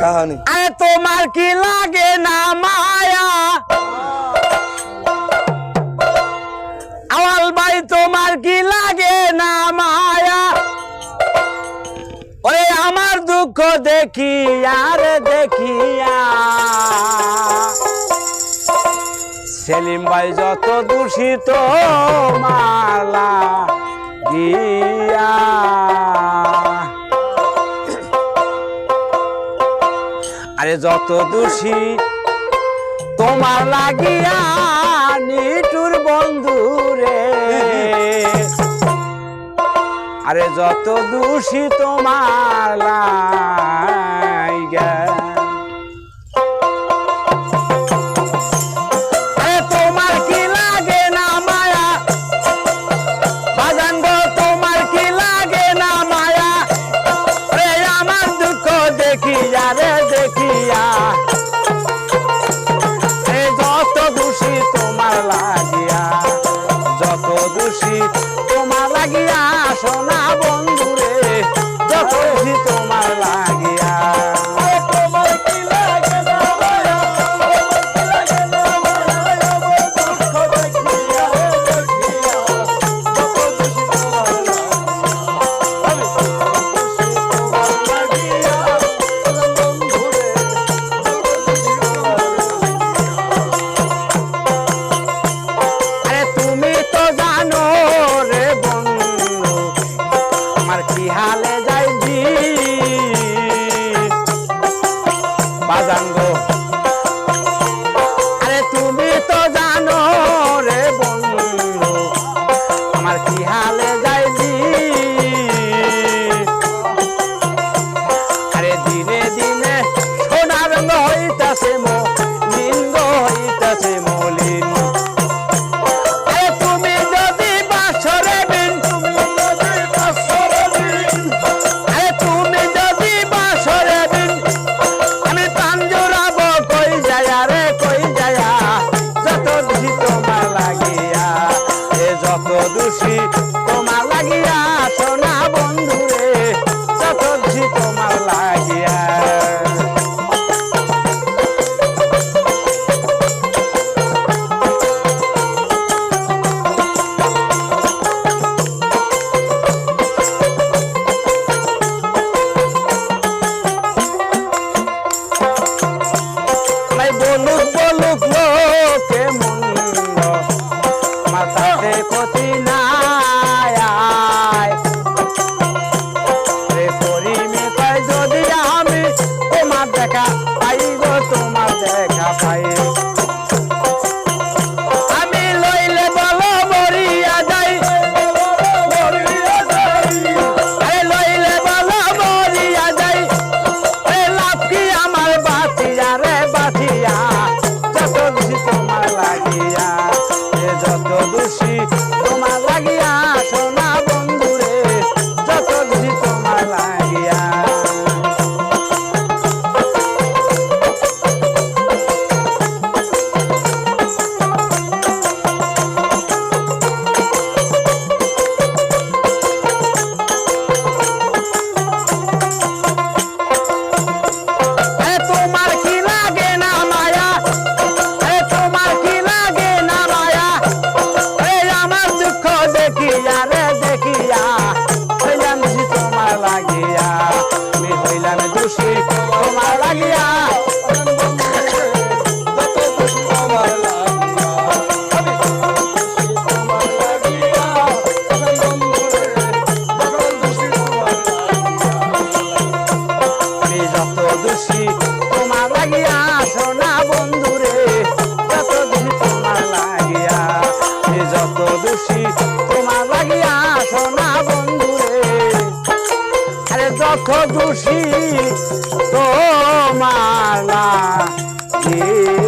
কাহানি আরে তোমার কি লাগে না মায়া আওয়াল ভাই তোমার কি লাগে না মায়া ওরে আমার দুঃখ দেখিয়া রে দেখিয়া সেলিম ভাই যত দূষিত মালা গিয়া আরে যত দোষী তোমার লাগিয়া নিটুর বন্ধু রে আরে যত দোষী তোমার লাগিয়া আরে তোমার কি লাগে না মায়া বাজান গো তোমার কি লাগে না মায়া রে আমার দুঃখ দেখিয়া রে দেখিয়া যত দোষী তোমার লাগিয়া যত দোষী তোমার লাগিয়া সোনা বন্ধু রে যত দোষী তোমার লাগিয়া কি হালে যাই বাজান গো আরে তুমি তো জানো রে বন্ধু আমার কি হালে যাই আরে দিনে দিনে সোনার রঙ হইতাছে মলিন গো হইতাছে মলিন যত দোষী তোমার লাগিয়া সোনা বন্ধু রে যত দোষী তোমার লাগিয়া বলুক বলুক লোকে মন্দ মাথাতে ক্ষতি নাই রে পরিমে পাই যদি আমি তোমার দেখা পাই গো তোমার দেখা পাই আমি লইলে বলো মরিয়া যাই আরে লইলে বলো মরিয়া যাই লাভ কি আমার বাঁচিয়া রে বাঁচিয়া যত দোষী তোমার লাগিয়া যত দোষী তোমার লাগিয়া সোনা বন্ধু রে যত দোষী তোমার লাগিয়া তোমার কি লাগে না মায়া তোমার কি লাগে না মায়া আমার দুঃখ দেখিয়া রে দেখিয়া হইলাম দোষী তোমার লাগিয়া আমি হইলাম দোষী তোমার লাগিয়া যত দোষী তোমার লাগিয়া সোনা বন্ধু রে যত দোষী তোমার লাগিয়া যত দোষী তোমার লাগিয়া সোনা বন্ধু রে আরে যত দোষী তোমার লাগিয়া